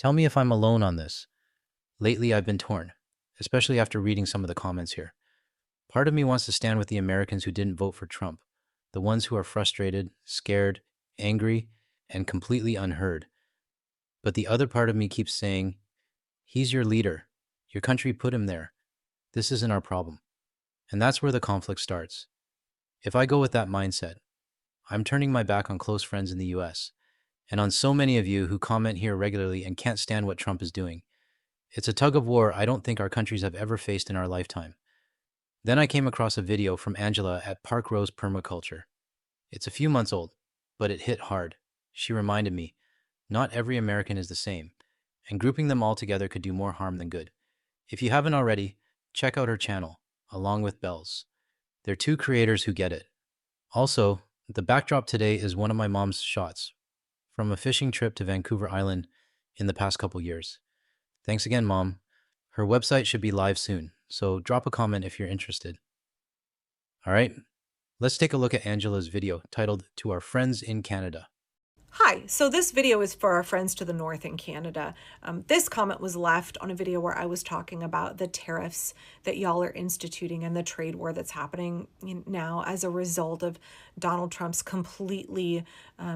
Tell me if I'm alone on this. Lately, I've been torn, especially after reading some of the comments here. Part of me wants to stand with the Americans who didn't vote for Trump, the ones who are frustrated, scared, angry, and completely unheard. But the other part of me keeps saying, he's your leader. Your country put him there. This isn't our problem. And that's where the conflict starts. If I go with that mindset, I'm turning my back on close friends in the US, and on so many of you who comment here regularly and can't stand what Trump is doing. It's a tug of war I don't think our countries have ever faced in our lifetime. Then I came across a video from Angela at Parkrose Permaculture. It's a few months old, but it hit hard. She reminded me, not every American is the same, and grouping them all together could do more harm than good. If you haven't already, check out her channel, along with Bells. They're two creators who get it. Also, the backdrop today is one of my mom's shots from a fishing trip to Vancouver Island in the past couple years. Thanks again, Mom. Her website should be live soon, so drop a comment if you're interested. All right, let's take a look at Angela's video titled To Our Friends in Canada. Hi, so this video is for our friends to the north in Canada. This comment was left on a video where I was talking about the tariffs that y'all are instituting and the trade war that's happening now as a result of Donald Trump's completely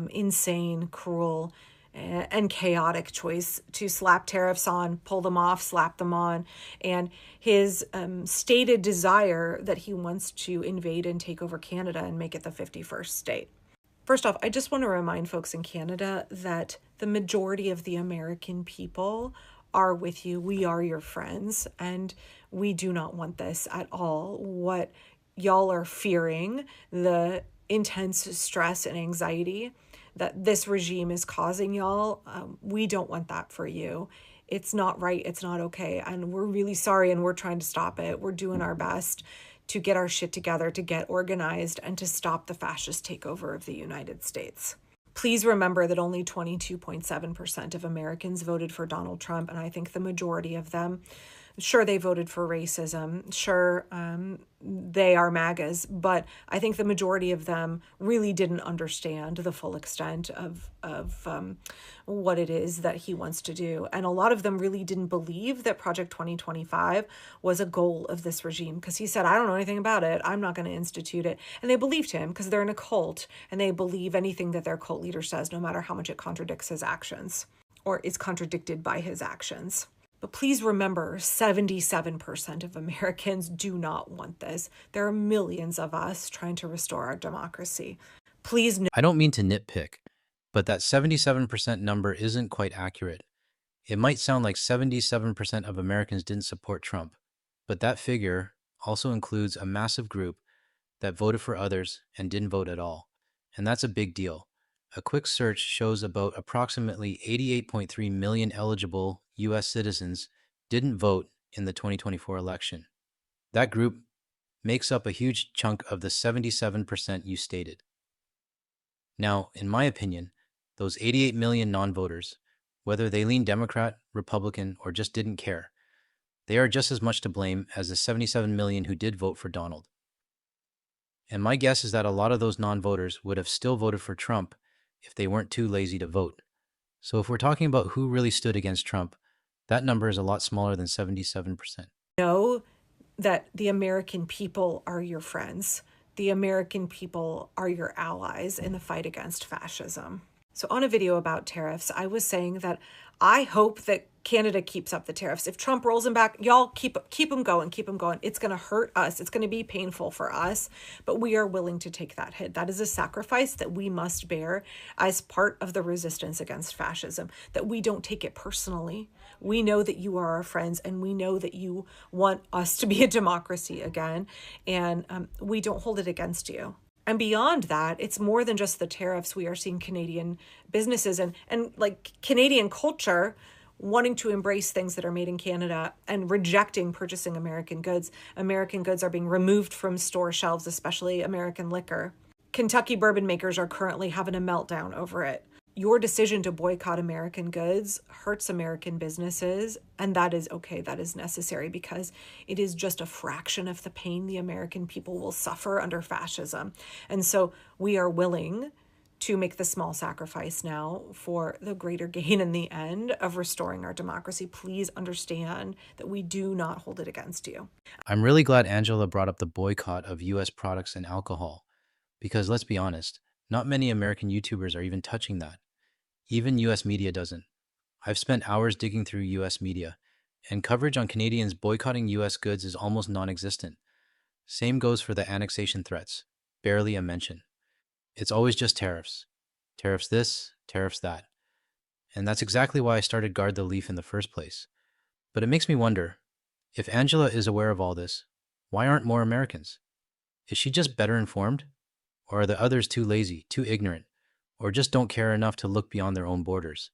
insane, cruel, and chaotic choice to slap tariffs on, pull them off, slap them on, and his stated desire that he wants to invade and take over Canada and make it the 51st state. First off, I just want to remind folks in Canada that the majority of the American people are with you. We are your friends, and we do not want this at all. What y'all are fearing, the intense stress and anxiety that this regime is causing y'all, we don't want that for you. It's not right. It's not okay. And we're really sorry, and we're trying to stop it. We're doing our best to get our shit together, to get organized, and to stop the fascist takeover of the United States. Please remember that only 22.7% of Americans voted for Donald Trump, and I think the majority of them, sure, they voted for racism, sure, they are MAGAs, but I think the majority of them really didn't understand the full extent of what it is that he wants to do. And a lot of them really didn't believe that Project 2025 was a goal of this regime, because he said, I don't know anything about it. I'm not going to institute it. And they believed him because they're in a cult, and they believe anything that their cult leader says, no matter how much it contradicts his actions or is contradicted by his actions. But please remember, 77% of Americans do not want this. There are millions of us trying to restore our democracy. Please know. I don't mean to nitpick, but that 77% number isn't quite accurate. It might sound like 77% of Americans didn't support Trump, but that figure also includes a massive group that voted for others and didn't vote at all. And that's a big deal. A quick search shows about approximately 88.3 million eligible US citizens didn't vote in the 2024 election. That group makes up a huge chunk of the 77% you stated. Now, in my opinion, those 88 million non-voters, whether they lean Democrat, Republican, or just didn't care, they are just as much to blame as the 77 million who did vote for Donald. And my guess is that a lot of those non-voters would have still voted for Trump if they weren't too lazy to vote. So if we're talking about who really stood against Trump, that number is a lot smaller than 77%. Know that the American people are your friends. The American people are your allies in the fight against fascism. So on a video about tariffs, I was saying that I hope that Canada keeps up the tariffs. If Trump rolls them back, y'all keep them going, keep them going. It's going to hurt us. It's going to be painful for us, but we are willing to take that hit. That is a sacrifice that we must bear as part of the resistance against fascism, that we don't take it personally. We know that you are our friends, and we know that you want us to be a democracy again, and we don't hold it against you. And beyond that, it's more than just the tariffs. We are seeing Canadian businesses and like Canadian culture wanting to embrace things that are made in Canada and rejecting purchasing American goods. American goods are being removed from store shelves, especially American liquor. Kentucky bourbon makers are currently having a meltdown over it. Your decision to boycott American goods hurts American businesses, and that is okay. That is necessary because it is just a fraction of the pain the American people will suffer under fascism. And so we are willing to make the small sacrifice now for the greater gain in the end of restoring our democracy. Please understand that we do not hold it against you. I'm really glad Angela brought up the boycott of US products and alcohol, because let's be honest, not many American YouTubers are even touching that. Even US media doesn't. I've spent hours digging through US media, and coverage on Canadians boycotting US goods is almost non existent. Same goes for the annexation threats, barely a mention. It's always just tariffs. Tariffs this, tariffs that. And that's exactly why I started Guard the Leaf in the first place. But it makes me wonder, if Angela is aware of all this, why aren't more Americans? Is she just better informed? Or are the others too lazy, too ignorant, or just don't care enough to look beyond their own borders?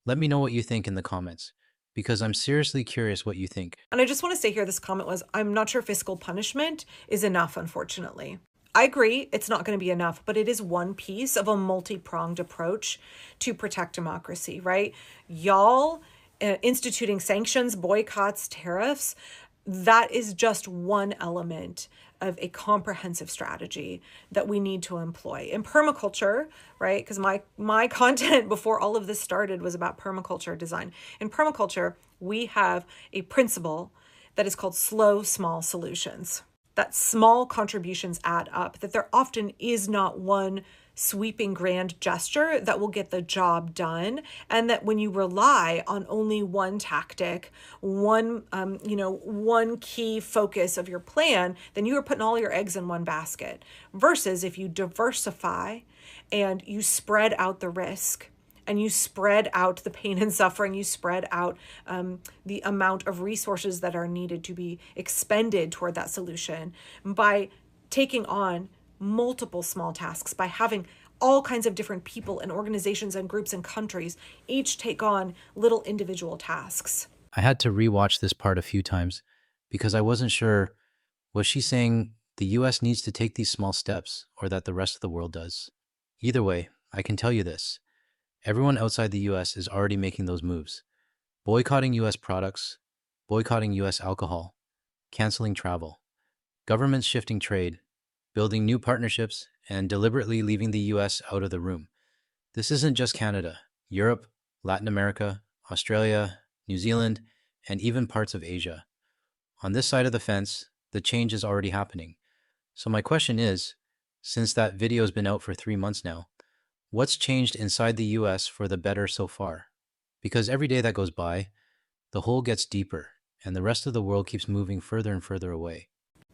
Let me know what you think in the comments, because I'm seriously curious what you think. And I just want to say here, this comment was, I'm not sure fiscal punishment is enough, unfortunately. I agree, it's not going to be enough, but it is one piece of a multi-pronged approach to protect democracy, right? Y'all instituting sanctions, boycotts, tariffs, that is just one element of a comprehensive strategy that we need to employ. In permaculture, right? Because my content before all of this started was about permaculture design. In permaculture, we have a principle that is called slow, small solutions. That small contributions add up, that there often is not one sweeping grand gesture that will get the job done, and that when you rely on only one tactic, one key focus of your plan, then you are putting all your eggs in one basket. Versus if you diversify and you spread out the risk, and you spread out the pain and suffering, you spread out the amount of resources that are needed to be expended toward that solution by taking on multiple small tasks, by having all kinds of different people and organizations and groups and countries each take on little individual tasks. I had to rewatch this part a few times because I wasn't sure, was she saying the US needs to take these small steps or that the rest of the world does? Either way, I can tell you this. Everyone outside the US is already making those moves. Boycotting US products, boycotting US alcohol, canceling travel, governments shifting trade, building new partnerships, and deliberately leaving the US out of the room. This isn't just Canada. Europe, Latin America, Australia, New Zealand, and even parts of Asia. On this side of the fence, the change is already happening. So my question is, since that video's been out for 3 months now, what's changed inside the US for the better so far? Because every day that goes by, the hole gets deeper, and the rest of the world keeps moving further and further away.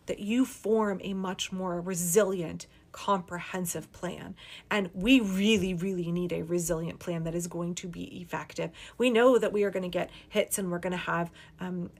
That you form a much more resilient, comprehensive plan. And we really, really need a resilient plan that is going to be effective. We know that we are going to get hits and we're going to have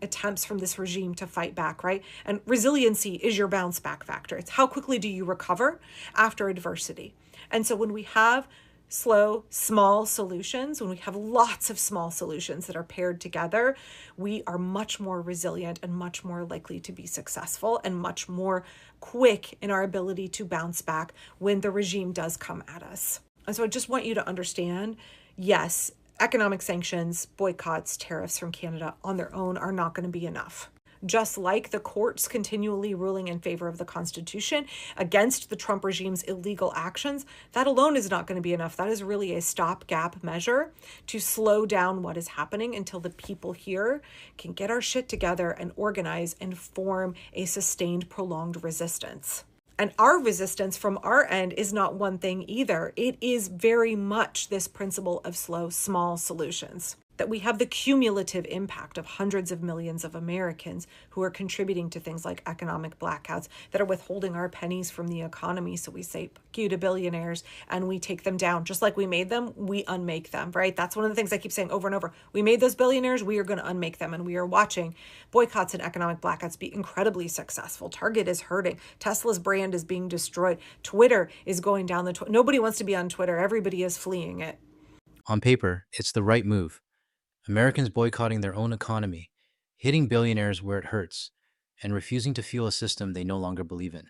attempts from this regime to fight back, right? And resiliency is your bounce back factor. It's how quickly do you recover after adversity. And so when we have slow, small solutions, when we have lots of small solutions that are paired together, we are much more resilient and much more likely to be successful and much more quick in our ability to bounce back when the regime does come at us. And so I just want you to understand, yes, economic sanctions, boycotts, tariffs from Canada on their own are not going to be enough. Just like the courts continually ruling in favor of the Constitution against the Trump regime's illegal actions, that alone is not going to be enough. That is really a stopgap measure to slow down what is happening until the people here can get our shit together and organize and form a sustained, prolonged resistance. And our resistance from our end is not one thing either. It is very much this principle of slow, small solutions. That we have the cumulative impact of hundreds of millions of Americans who are contributing to things like economic blackouts, that are withholding our pennies from the economy. So we say, fuck you to billionaires, and we take them down. Just like we made them, we unmake them, right? That's one of the things I keep saying over and over. We made those billionaires, we are going to unmake them. And we are watching boycotts and economic blackouts be incredibly successful. Target is hurting. Tesla's brand is being destroyed. Twitter is going down the nobody wants to be on Twitter. Everybody is fleeing it. On paper, it's the right move. Americans boycotting their own economy, hitting billionaires where it hurts, and refusing to fuel a system they no longer believe in.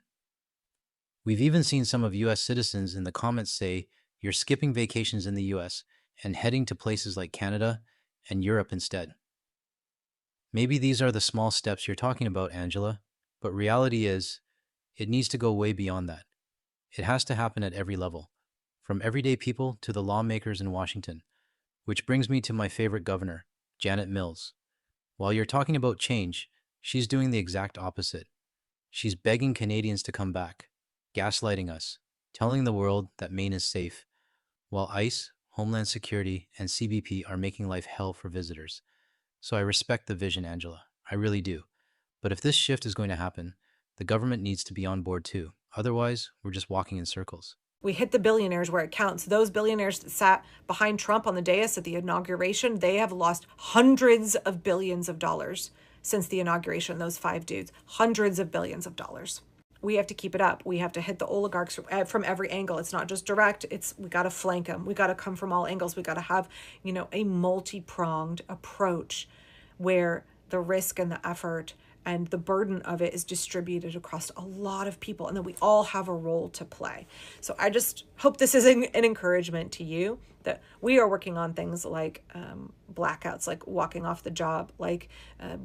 We've even seen some of US citizens in the comments say you're skipping vacations in the US and heading to places like Canada and Europe instead. Maybe these are the small steps you're talking about, Angela, but reality is, it needs to go way beyond that. It has to happen at every level, from everyday people to the lawmakers in Washington. Which brings me to my favorite governor, Janet Mills. While you're talking about change, she's doing the exact opposite. She's begging Canadians to come back, gaslighting us, telling the world that Maine is safe, while ICE, Homeland Security, and CBP are making life hell for visitors. So I respect the vision, Angela. I really do. But if this shift is going to happen, the government needs to be on board too. Otherwise, we're just walking in circles. We hit the billionaires where it counts. Those billionaires that sat behind Trump on the dais at the inauguration, they have lost hundreds of billions of dollars since the inauguration, those five dudes. Hundreds of billions of dollars. We have to keep it up. We have to hit the oligarchs from every angle. It's not just direct. We got to flank them. We got to come from all angles. We got to have, a multi-pronged approach where the risk and the effort and the burden of it is distributed across a lot of people, and that we all have a role to play. So I just hope this is an encouragement to you that we are working on things like blackouts, like walking off the job, like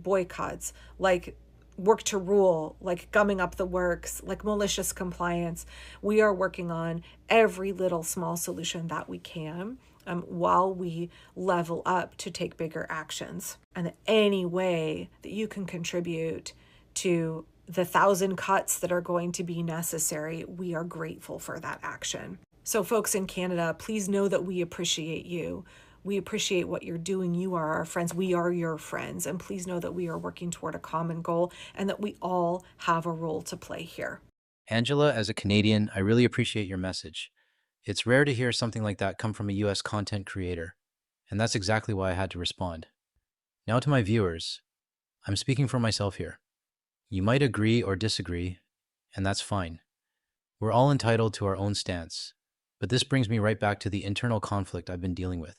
boycotts, like work to rule, like gumming up the works, like malicious compliance. We are working on every little small solution that we can while we level up to take bigger actions. And any way that you can contribute to the 1,000 cuts that are going to be necessary, we are grateful for that action. So folks in Canada, please know that we appreciate you. We appreciate what you're doing. You are our friends. We are your friends. And please know that we are working toward a common goal and that we all have a role to play here. Angela, as a Canadian, I really appreciate your message. It's rare to hear something like that come from a US content creator, and that's exactly why I had to respond. Now to my viewers, I'm speaking for myself here. You might agree or disagree, and that's fine. We're all entitled to our own stance, but this brings me right back to the internal conflict I've been dealing with.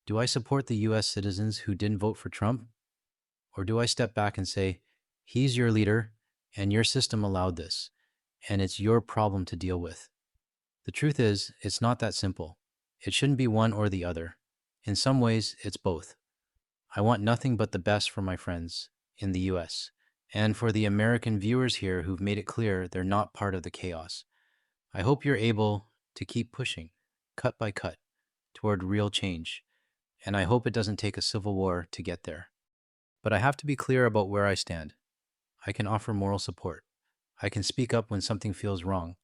Do I support the US citizens who didn't vote for Trump? Or do I step back and say, he's your leader, and your system allowed this, and it's your problem to deal with? The truth is, it's not that simple. It shouldn't be one or the other. In some ways, it's both. I want nothing but the best for my friends in the US, and for the American viewers here who've made it clear they're not part of the chaos. I hope you're able to keep pushing, cut by cut, toward real change, and I hope it doesn't take a civil war to get there. But I have to be clear about where I stand. I can offer moral support. I can speak up when something feels wrong.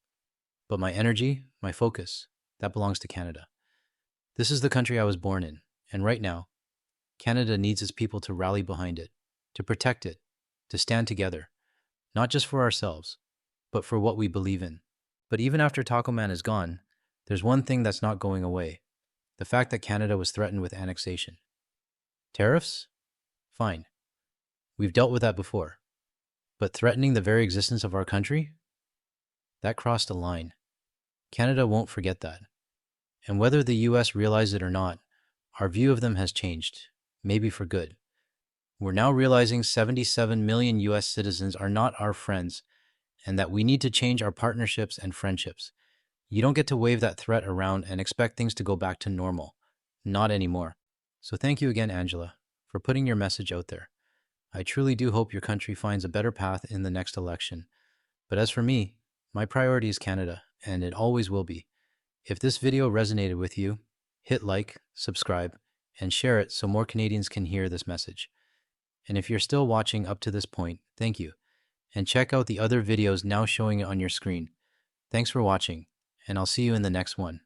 But my energy, my focus, that belongs to Canada. This is the country I was born in, and right now, Canada needs its people to rally behind it, to protect it, to stand together, not just for ourselves, but for what we believe in. But even after Taco Man is gone, there's one thing that's not going away: the fact that Canada was threatened with annexation. Tariffs? Fine. We've dealt with that before. But threatening the very existence of our country? That crossed a line. Canada won't forget that. And whether the US realize it or not, our view of them has changed, maybe for good. We're now realizing 77 million US citizens are not our friends, and that we need to change our partnerships and friendships. You don't get to wave that threat around and expect things to go back to normal. Not anymore. So thank you again, Angela, for putting your message out there. I truly do hope your country finds a better path in the next election. But as for me, my priority is Canada, and it always will be. If this video resonated with you, hit like, subscribe, and share it so more Canadians can hear this message. And if you're still watching up to this point, thank you. And check out the other videos now showing it on your screen. Thanks for watching, and I'll see you in the next one.